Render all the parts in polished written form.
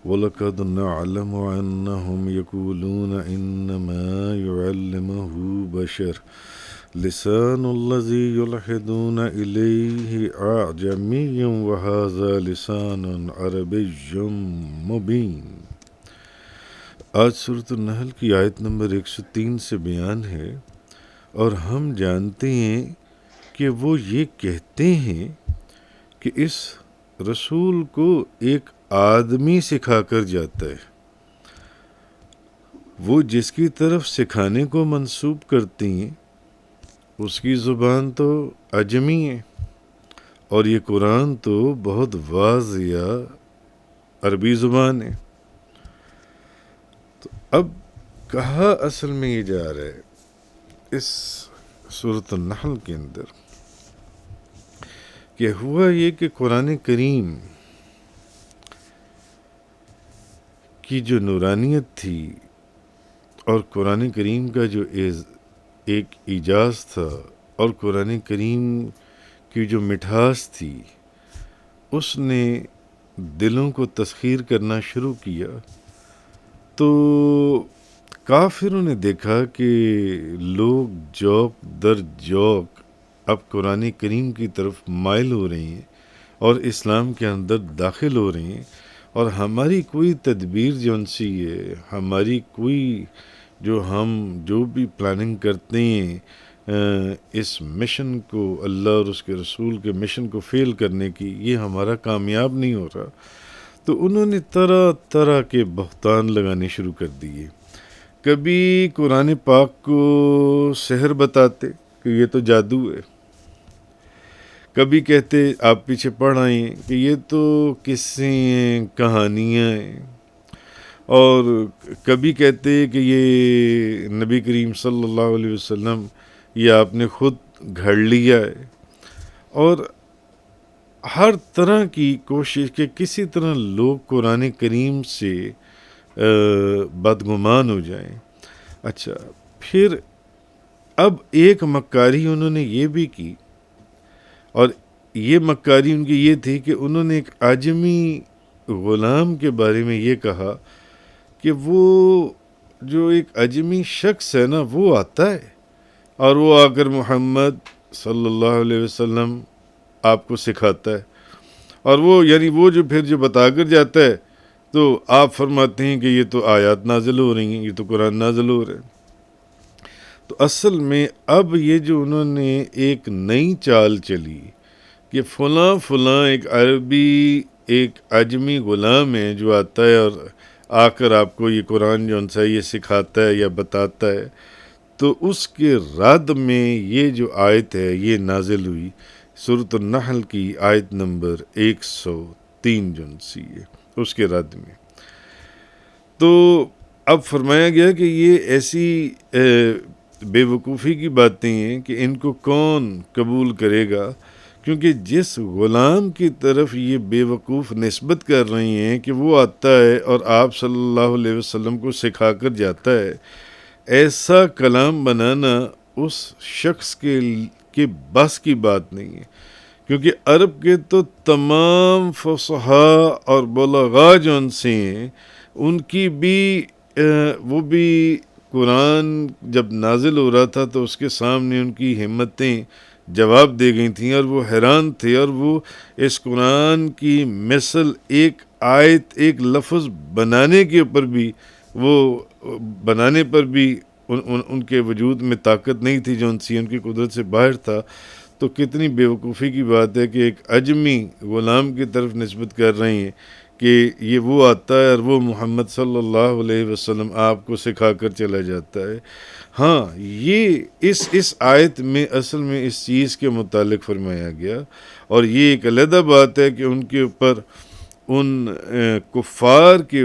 وَلَقَدْ نَعْلَمُ أَنَّهُمْ يَقُولُونَ إِنَّمَا يُعَلِّمُهُ بَشَرٌ لسان الذي يلحدون إليه أعجمي وهذا لسان عربي مبين۔ آج سورۃ النحل کی آیت نمبر 103 سے بیان ہے، اور ہم جانتے ہیں کہ وہ یہ کہتے ہیں کہ اس رسول کو ایک آدمی سکھا کر جاتا ہے۔ وہ جس کی طرف سکھانے کو منسوب کرتے ہیں اس کی زبان تو عجمی ہے، اور یہ قرآن تو بہت واضح عربی زبان ہے۔ تو اب کہا اصل میں یہ جا رہا ہے اس سورۃ النحل کے اندر کہ ہوا یہ کہ قرآن کریم کی جو نورانیت تھی اور قرآن کریم کا جو ایک اعجاز تھا اور قرآن کریم کی جو مٹھاس تھی، اس نے دلوں کو تسخیر کرنا شروع کیا۔ تو کافروں نے دیکھا کہ لوگ جوک در جوک اب قرآن کریم کی طرف مائل ہو رہے ہیں اور اسلام کے اندر داخل ہو رہے ہیں، اور ہماری کوئی تدبیر جو ان سی ہے، ہماری کوئی جو بھی پلاننگ کرتے ہیں اس مشن کو، اللہ اور اس کے رسول کے مشن کو فیل کرنے کی، یہ ہمارا کامیاب نہیں ہو رہا۔ تو انہوں نے طرح طرح کے بہتان لگانے شروع کر دیے۔ کبھی قرآن پاک کو سحر بتاتے کہ یہ تو جادو ہے، کبھی کہتے آپ پیچھے پڑھ آئیں کہ یہ تو قصے ہیں، کہانیاں ہیں، اور کبھی کہتے کہ یہ نبی کریم صلی اللہ علیہ وسلم یہ آپ نے خود گھڑ لیا ہے، اور ہر طرح کی کوشش کہ کسی طرح لوگ قرآن کریم سے بدگمان ہو جائیں۔ اچھا، پھر اب ایک مکاری انہوں نے یہ بھی کی، اور یہ مکاری ان کی یہ تھی کہ انہوں نے ایک عجمی غلام کے بارے میں یہ کہا کہ وہ جو ایک عجمی شخص ہے نا، وہ آتا ہے اور وہ آ کر محمد صلی اللہ علیہ وسلم آپ کو سکھاتا ہے، اور وہ وہ جو پھر جو بتا کر جاتا ہے تو آپ فرماتے ہیں کہ یہ تو آیات نازل ہو رہی ہیں، یہ تو قرآن نازل ہو رہا ہے۔ تو اصل میں اب یہ جو انہوں نے ایک نئی چال چلی کہ فلاں ایک عربی ایک عجمی غلام ہے جو آتا ہے اور آ کر آپ کو یہ قرآن جو انسا یہ سکھاتا ہے یا بتاتا ہے، تو اس کے رد میں یہ جو آیت ہے یہ نازل ہوئی، سورۃ النحل کی آیت نمبر 103 جو انسی ہے اس کے رد میں۔ تو اب فرمایا گیا کہ یہ ایسی بے وقوفی کی باتیں ہیں کہ ان کو کون قبول کرے گا، کیونکہ جس غلام کی طرف یہ بے وقوف نسبت کر رہی ہیں کہ وہ آتا ہے اور آپ صلی اللہ علیہ وسلم کو سکھا کر جاتا ہے، ایسا کلام بنانا اس شخص کے بس کی بات نہیں ہے، کیونکہ عرب کے تو تمام فصحاء اور بلغاء جو ان سے ہیں، ان کی بھی وہ بھی قرآن جب نازل ہو رہا تھا تو اس کے سامنے ان کی ہمتیں جواب دے گئی تھیں، اور وہ حیران تھے، اور وہ اس قرآن کی مثل ایک آیت ایک لفظ بنانے کے اوپر بھی بنانے پر بھی ان کے وجود میں طاقت نہیں تھی جو ان کی قدرت سے باہر تھا۔ تو کتنی بے وقوفی کی بات ہے کہ ایک عجمی غلام کی طرف نسبت کر رہے ہیں کہ یہ وہ آتا ہے اور وہ محمد صلی اللہ علیہ وسلم آپ کو سکھا کر چلا جاتا ہے۔ ہاں، یہ اس آیت میں اصل میں اس چیز کے متعلق فرمایا گیا، اور یہ ایک علیحدہ بات ہے کہ ان کے اوپر ان کفار کے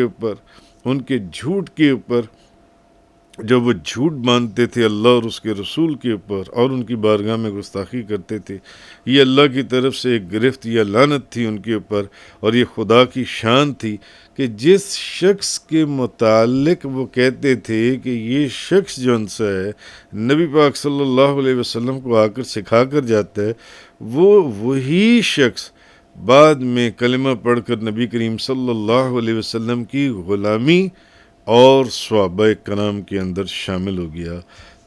اوپر ان کے جھوٹ کے اوپر جو وہ جھوٹ مانتے تھے اللہ اور اس کے رسول کے اوپر، اور ان کی بارگاہ میں گستاخی کرتے تھے، یہ اللہ کی طرف سے ایک گرفت یا لعنت تھی ان کے اوپر، اور یہ خدا کی شان تھی کہ جس شخص کے متعلق وہ کہتے تھے کہ یہ شخص جو ان سے ہے نبی پاک صلی اللہ علیہ وسلم کو آ کر سکھا کر جاتا ہے، وہ وہی شخص بعد میں کلمہ پڑھ کر نبی کریم صلی اللہ علیہ وسلم کی غلامی اور صحابہ کرام کے اندر شامل ہو گیا.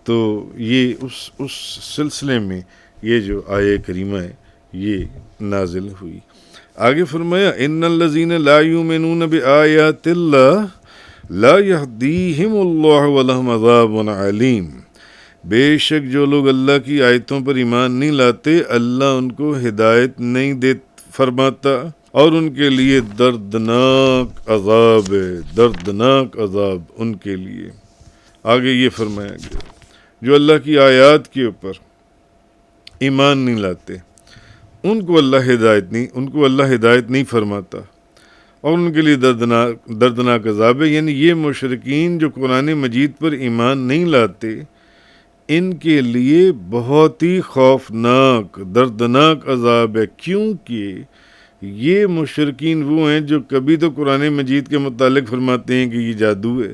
تو یہ اس سلسلے میں یہ جو آیہ کریمہ ہے یہ نازل ہوئی. آگے فرمایا ان الذین لا یؤمنون بآیات اللہ لا یہدیہم اللہ ولہم عذاب علیم. بے شک جو لوگ اللہ کی آیتوں پر ایمان نہیں لاتے اللہ ان کو ہدایت نہیں فرماتا اور ان کے لیے دردناک عذاب ہے، دردناک عذاب ان کے لیے. آگے یہ فرمایا گیا جو اللہ کی آیات کے اوپر ایمان نہیں لاتے ان کو اللہ ہدایت نہیں فرماتا اور ان کے لیے دردناک عذاب ہے. یعنی یہ مشرکین جو قرآن مجید پر ایمان نہیں لاتے ان کے لیے بہت ہی خوفناک دردناک عذاب ہے، کیونکہ یہ مشرکین وہ ہیں جو کبھی تو قرآن مجید کے متعلق فرماتے ہیں کہ یہ جادو ہے،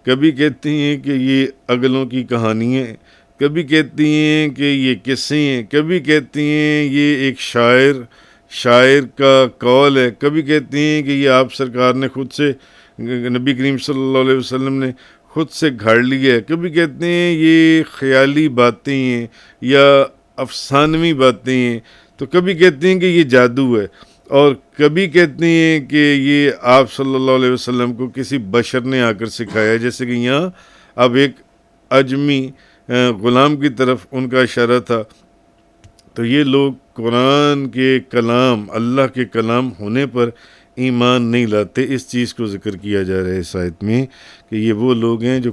کبھی کہتے ہیں کہ یہ اگلوں کی کہانیاں ہیں، کبھی کہتی ہیں کہ یہ قصے ہیں، کبھی کہتی ہیں یہ ایک شاعر کا قول ہے، کبھی کہتی ہیں کہ یہ آپ سرکار نے خود سے نبی کریم صلی اللہ علیہ وسلم نے خود سے گھاڑ لیا ہے، کبھی کہتے ہیں یہ خیالی باتیں ہیں یا افسانوی باتیں ہیں، تو کبھی کہتے ہیں کہ یہ جادو ہے، اور کبھی کہتے ہیں کہ یہ آپ صلی اللہ علیہ وسلم کو کسی بشر نے آ کر سکھایا. جیسے کہ یہاں اب ایک اجمی غلام کی طرف ان کا اشارہ تھا. تو یہ لوگ قرآن کے کلام اللہ کے کلام ہونے پر ایمان نہیں لاتے. اس چیز کو ذکر کیا جا رہا ہے اس آیت میں کہ یہ وہ لوگ ہیں جو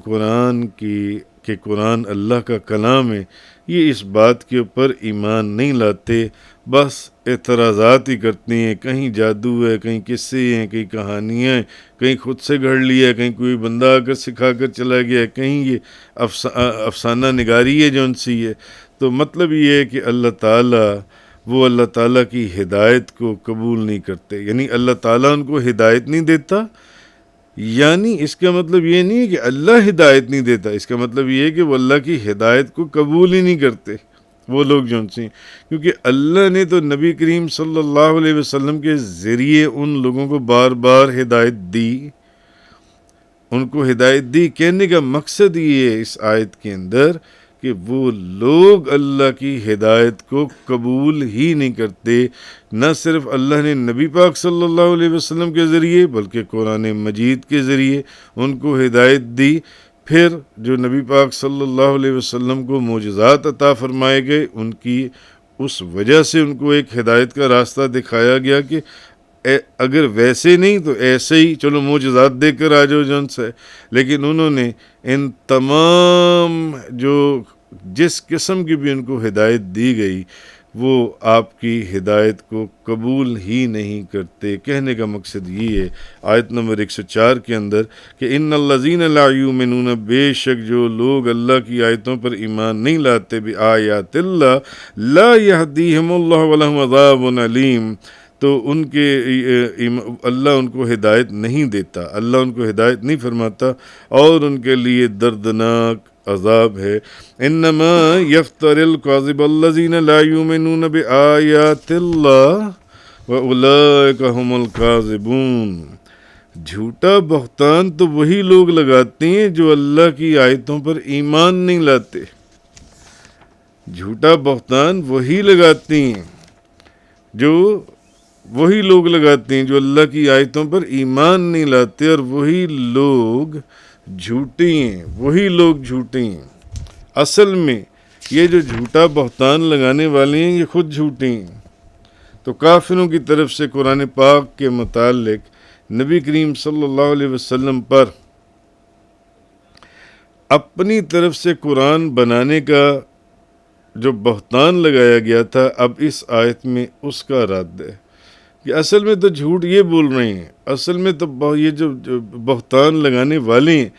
قرآن اللہ کا کلام ہے یہ اس بات کے اوپر ایمان نہیں لاتے، بس اعتراضات ہی کرتے ہیں. کہیں جادو ہے، کہیں قصے ہیں، کہیں کہانیاں ہیں، کہیں خود سے گھڑ لیا ہے، کہیں کوئی بندہ آ کر سکھا کر چلا گیا ہے، کہیں یہ افسانہ نگاری ہے جو ان سی ہے. تو مطلب یہ ہے کہ اللہ تعالیٰ کی ہدایت کو قبول نہیں کرتے، یعنی اللہ تعالیٰ ان کو ہدایت نہیں دیتا. یعنی اس کا مطلب یہ نہیں ہے کہ اللہ ہدایت نہیں دیتا، اس کا مطلب یہ ہے کہ وہ اللہ کی ہدایت کو قبول ہی نہیں کرتے وہ لوگ جو سے، کیونکہ اللہ نے تو نبی کریم صلی اللہ علیہ وسلم کے ذریعے ان لوگوں کو بار بار ہدایت دی. ان کو ہدایت دی کہنے کا مقصد یہ ہے اس آیت کے اندر کہ وہ لوگ اللہ کی ہدایت کو قبول ہی نہیں کرتے. نہ صرف اللہ نے نبی پاک صلی اللہ علیہ وسلم کے ذریعے بلکہ قرآن مجید کے ذریعے ان کو ہدایت دی. پھر جو نبی پاک صلی اللہ علیہ وسلم کو معجزات عطا فرمائے گئے ان کی اس وجہ سے ان کو ایک ہدایت کا راستہ دکھایا گیا کہ اگر ویسے نہیں تو ایسے ہی چلو معجزات دے کر آ جاؤ جن سے. لیکن انہوں نے ان تمام جس قسم کی بھی ان کو ہدایت دی گئی وہ آپ کی ہدایت کو قبول ہی نہیں کرتے. کہنے کا مقصد یہ ہے آیت نمبر 104 کے اندر کہ ان الذین لا یؤمنون، بے شک جو لوگ اللہ کی آیتوں پر ایمان نہیں لاتے بآیات اللہ لا یہدیہم اللہ ولہم عذاب علیم، تو ان کے اللہ ان کو ہدایت نہیں دیتا، اللہ ان کو ہدایت نہیں فرماتا اور ان کے لیے دردناک عذاب ہے. انما یفتر الکاذب الذین لا یؤمنون بآیات اللہ واولئک هم الکاذبون. جھوٹا بہتان تو وہی لوگ لگاتے ہیں جو اللہ کی آیتوں پر ایمان نہیں لاتے. جھوٹا بہتان وہی لوگ لگاتے ہیں جو اللہ کی آیتوں پر ایمان نہیں لاتے، اور وہی لوگ جھوٹے ہیں. اصل میں یہ جو جھوٹا بہتان لگانے والے ہیں یہ خود جھوٹے ہیں. تو کافروں کی طرف سے قرآن پاک کے متعلق نبی کریم صلی اللہ علیہ وسلم پر اپنی طرف سے قرآن بنانے کا جو بہتان لگایا گیا تھا اب اس آیت میں اس کا رد ہے کہ اصل میں تو جھوٹ یہ بول رہے ہیں، اصل میں تو یہ جو بہتان لگانے والے ہیں،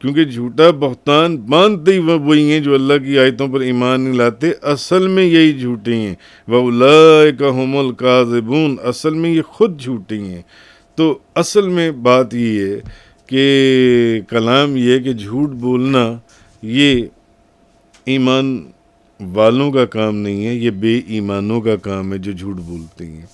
کیونکہ جھوٹا بہتان مانتے ہی وہی ہیں جو اللہ کی آیتوں پر ایمان نہیں لاتے، اصل میں یہی جھوٹے ہیں. وَأُولَئِكَ هُمُ الْكَاذِبُونَ، اصل میں یہ خود جھوٹے ہیں. تو اصل میں بات یہ ہے کہ کلام یہ ہے کہ جھوٹ بولنا یہ ایمان والوں کا کام نہیں ہے، یہ بے ایمانوں کا کام ہے جو جھوٹ بولتے ہیں.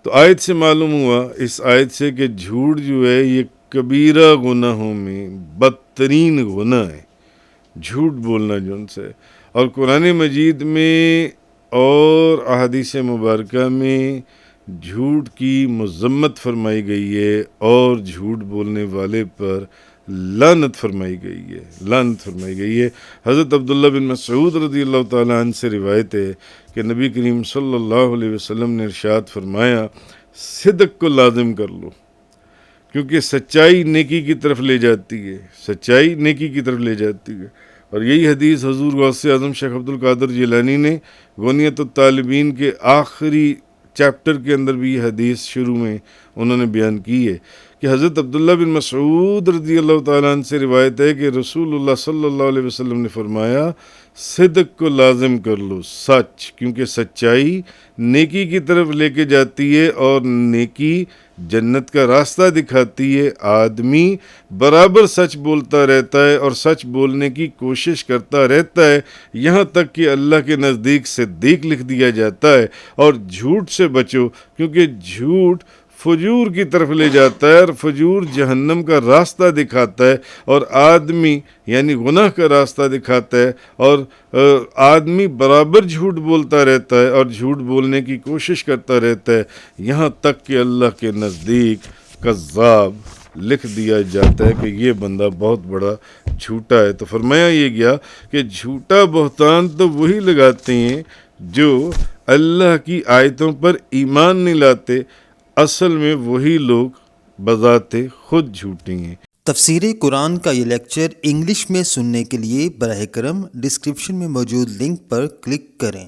تو آیت سے معلوم ہوا اس آیت سے کہ جھوٹ جو ہے یہ کبیرہ گناہوں میں بدترین گناہ ہے، جھوٹ بولنا جو ان سے. اور قرآن مجید میں اور احادیث مبارکہ میں جھوٹ کی مذمت فرمائی گئی ہے اور جھوٹ بولنے والے پر لعنت فرمائی گئی ہے. حضرت عبداللہ بن مسعود رضی اللہ تعالیٰ عنہ سے روایت ہے کہ نبی کریم صلی اللہ علیہ وسلم نے ارشاد فرمایا، صدق کو لازم کر لو کیونکہ سچائی نیکی کی طرف لے جاتی ہے. اور یہی حدیث حضور غوث اعظم شیخ عبد القادر جیلانی نے غنیت الطالبین کے آخری چیپٹر کے اندر بھی یہ حدیث شروع میں انہوں نے بیان کی ہے کہ حضرت عبداللہ بن مسعود رضی اللہ تعالیٰ عنہ سے روایت ہے کہ رسول اللہ صلی اللہ علیہ وسلم نے فرمایا، صدق کو لازم کر لو، سچ، کیونکہ سچائی نیکی کی طرف لے کے جاتی ہے اور نیکی جنت کا راستہ دکھاتی ہے. آدمی برابر سچ بولتا رہتا ہے اور سچ بولنے کی کوشش کرتا رہتا ہے یہاں تک کہ اللہ کے نزدیک صدیق لکھ دیا جاتا ہے. اور جھوٹ سے بچو کیونکہ جھوٹ فجور کی طرف لے جاتا ہے اور فجور جہنم کا راستہ دکھاتا ہے اور آدمی یعنی گناہ کا راستہ دکھاتا ہے. اور آدمی برابر جھوٹ بولتا رہتا ہے اور جھوٹ بولنے کی کوشش کرتا رہتا ہے یہاں تک کہ اللہ کے نزدیک کذاب لکھ دیا جاتا ہے کہ یہ بندہ بہت بڑا جھوٹا ہے. تو فرمایا یہ گیا کہ جھوٹا بہتان تو وہی لگاتے ہیں جو اللہ کی آیتوں پر ایمان نہیں لاتے، اصل میں وہی لوگ بذات خود جھوٹے ہیں. تفسیر قرآن کا یہ لیکچر انگلش میں سننے کے لیے براہ کرم ڈسکرپشن میں موجود لنک پر کلک کریں.